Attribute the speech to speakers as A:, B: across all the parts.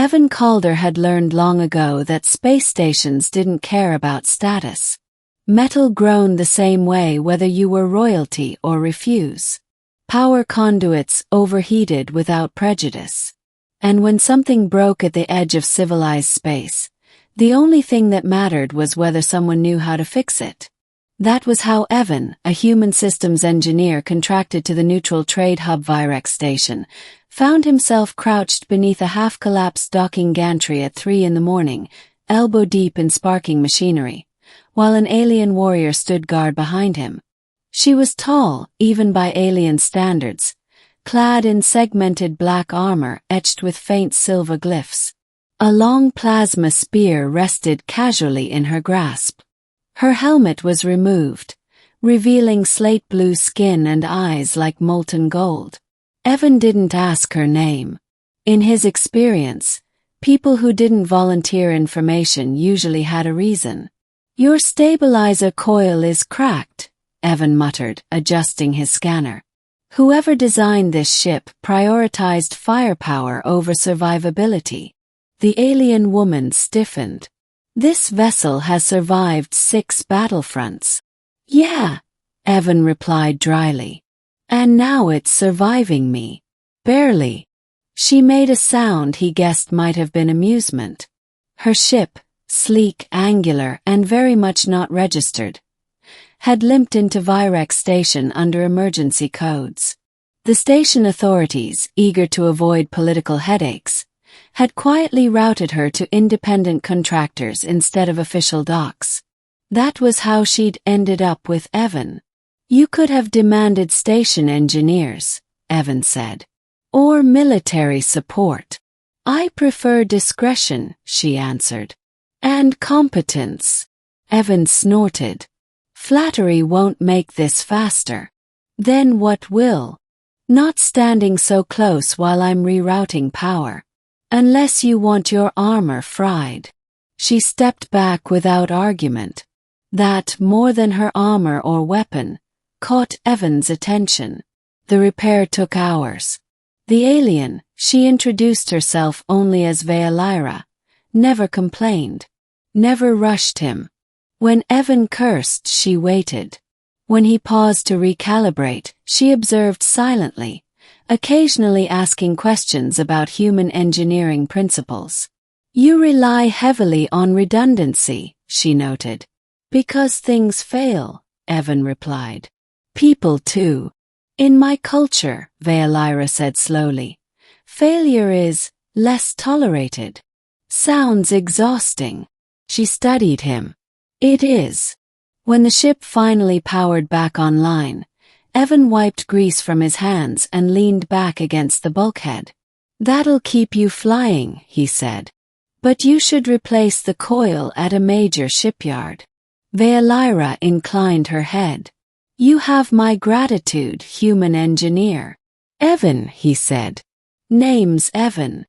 A: Evan Calder had learned long ago that space stations didn't care about status. Metal groaned the same way whether you were royalty or refuse. Power conduits overheated without prejudice. And when something broke at the edge of civilized space, the only thing that mattered was whether someone knew how to fix it. That was how Evan, a human systems engineer contracted to the neutral trade hub Vaelira station, found himself crouched beneath a half-collapsed docking gantry at 3 a.m, elbow-deep in sparking machinery, while an alien warrior stood guard behind him. She was tall, even by alien standards, clad in segmented black armor etched with faint silver glyphs. A long plasma spear rested casually in her grasp. Her helmet was removed, revealing slate-blue skin and eyes like molten gold. Evan didn't ask her name. In his experience, people who didn't volunteer information usually had a reason. "Your stabilizer coil is cracked," Evan muttered, adjusting his scanner. Whoever designed this ship prioritized firepower over survivability. The alien woman stiffened. "This vessel has survived 6 battlefronts." "Yeah," Evan replied dryly. "And now it's surviving me." "Barely." She made a sound he guessed might have been amusement. Her ship, sleek, angular, and very much not registered, had limped into Vaelira station under emergency codes. The station authorities, eager to avoid political headaches, had quietly routed her to independent contractors instead of official docks. That was how she'd ended up with Evan. "You could have demanded station engineers," Evan said. "Or military support." "I prefer discretion," she answered. "And competence," Evan snorted. "Flattery won't make this faster." "Then what will?" "Not standing so close while I'm rerouting power. Unless you want your armor fried." She stepped back without argument. That, more than her armor or weapon, caught Evan's attention. The repair took hours. The alien, she introduced herself only as Vaelira, never complained, never rushed him. When Evan cursed, she waited. When he paused to recalibrate, she observed silently, occasionally asking questions about human engineering principles. "You rely heavily on redundancy," she noted. "Because things fail," Evan replied. "People too. In my culture," Vaelira said slowly, "failure is less tolerated." "Sounds exhausting." She studied him. "It is." When the ship finally powered back online, Evan wiped grease from his hands and leaned back against the bulkhead. "That'll keep you flying," he said. "But you should replace the coil at a major shipyard." Vaelira inclined her head. "You have my gratitude, human engineer." "Evan," he said. "Name's Evan."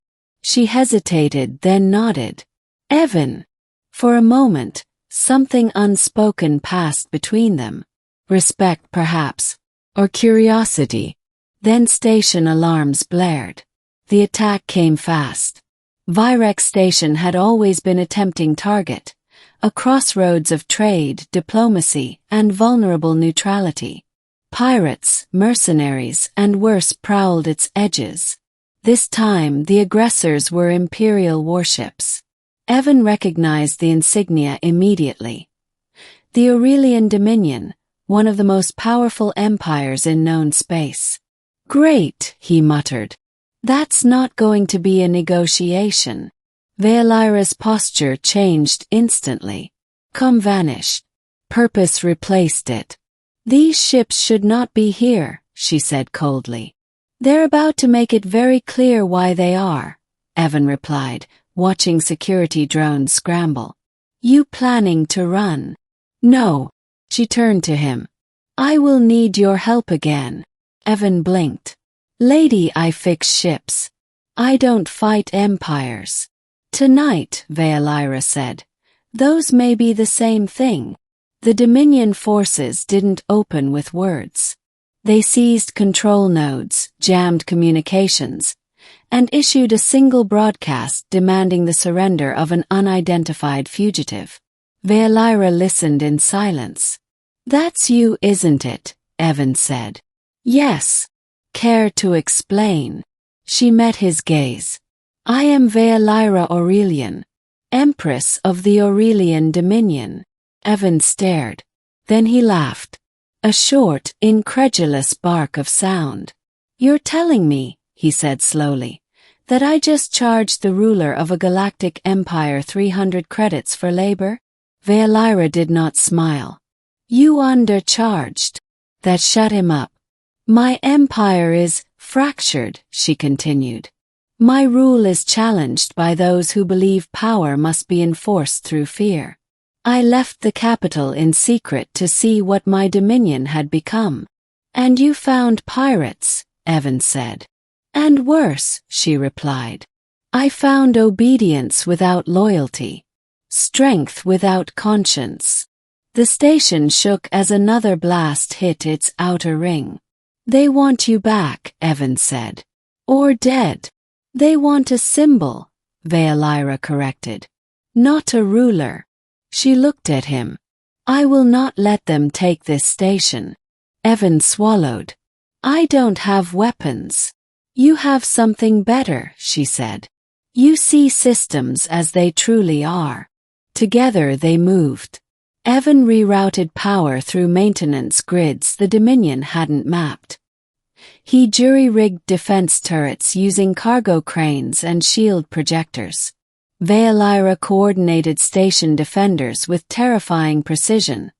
A: She hesitated, then nodded. "Evan." For a moment, something unspoken passed between them. Respect, perhaps, or curiosity. Then station alarms blared. The attack came fast. Vaelira station had always been a tempting target, a crossroads of trade, diplomacy, and vulnerable neutrality. Pirates, mercenaries, and worse prowled its edges. This time, the aggressors were Imperial warships. Evan recognized the insignia immediately. The Aurelian Dominion, one of the most powerful empires in known space. "Great," he muttered. "That's not going to be a negotiation." Vaelira's posture changed instantly. Calm vanished. Purpose replaced it. "These ships should not be here," she said coldly. "They're about to make it very clear why they are," Evan replied, watching security drones scramble. "You planning to run?" "No." She turned to him. "I will need your help again." Evan blinked. "Lady, I fix ships. I don't fight empires." "Tonight," Vaelira said. "Those may be the same thing." The Dominion forces didn't open with words. They seized control nodes, jammed communications, and issued a single broadcast demanding the surrender of an unidentified fugitive. Vaelira listened in silence. "That's you, isn't it?" Evan said. "Yes." "Care to explain?" She met his gaze. "I am Vaelira Aurelian, Empress of the Aurelian Dominion." Evan stared. Then he laughed. A short, incredulous bark of sound. "You're telling me," he said slowly, "that I just charged the ruler of a galactic empire 300 credits for labor?" Vaelira did not smile. "You undercharged." That shut him up. "My empire is fractured," she continued. "My rule is challenged by those who believe power must be enforced through fear. I left the capital in secret to see what my dominion had become." "And you found pirates," Evan said. "And worse," she replied. "I found obedience without loyalty, strength without conscience." The station shook as another blast hit its outer ring. "They want you back," Evan said. "Or dead." "They want a symbol," Vaelira corrected. "Not a ruler." She looked at him. "I will not let them take this station." Evan swallowed. "I don't have weapons." "You have something better," she said. "You see systems as they truly are." Together they moved. Evan rerouted power through maintenance grids the Dominion hadn't mapped. He jury-rigged defense turrets using cargo cranes and shield projectors. Vaelira coordinated station defenders with terrifying precision,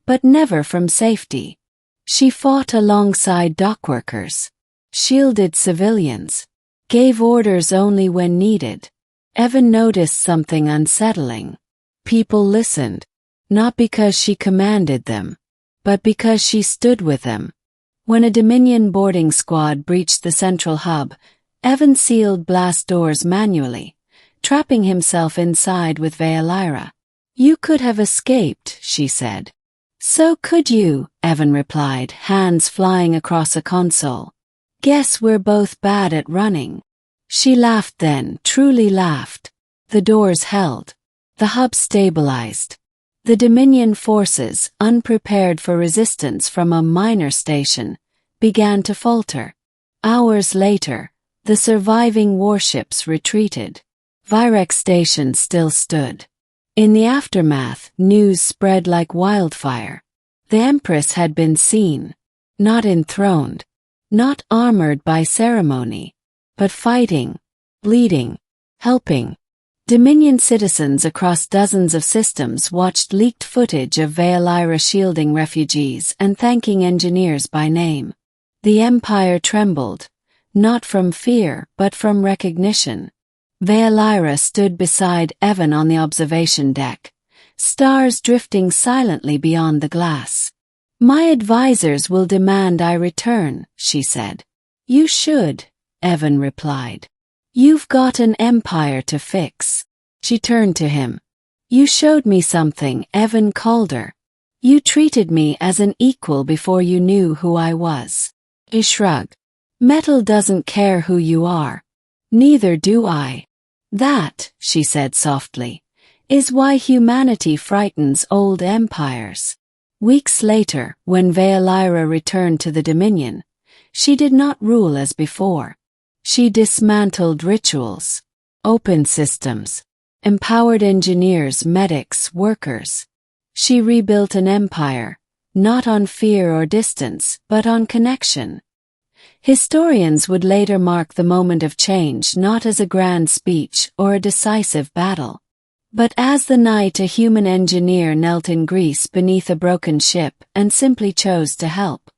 A: but never from safety. She fought alongside dockworkers, shielded civilians, gave orders only when needed. Evan noticed something unsettling. People listened, not because she commanded them, but because she stood with them. When a Dominion boarding squad breached the central hub, Evan sealed blast doors manually, trapping himself inside with Vaelira. "You could have escaped," she said. "So could you," Evan replied, hands flying across a console. "Guess we're both bad at running." She laughed then, truly laughed. The doors held. The hub stabilized. The Dominion forces, unprepared for resistance from a minor station, began to falter. Hours later, the surviving warships retreated. Virex Station still stood. In the aftermath, news spread like wildfire. The Empress had been seen, not enthroned, not armored by ceremony, but fighting, bleeding, helping. Dominion citizens across dozens of systems watched leaked footage of Vaelira shielding refugees and thanking engineers by name. The Empire trembled, not from fear but from recognition. Vaelira stood beside Evan on the observation deck, stars drifting silently beyond the glass. "My advisors will demand I return," she said. "You should," Evan replied. "You've got an empire to fix." She turned to him. "You showed me something, Evan Calder. You treated me as an equal before you knew who I was." He shrugged. "Metal doesn't care who you are. Neither do I." "That," she said softly, "is why humanity frightens old empires." Weeks later, when Vaelira returned to the Dominion, she did not rule as before. She dismantled rituals, opened systems, empowered engineers, medics, workers. She rebuilt an empire, not on fear or distance, but on connection. Historians would later mark the moment of change not as a grand speech or a decisive battle, but as the night a human engineer knelt in Greece beneath a broken ship and simply chose to help.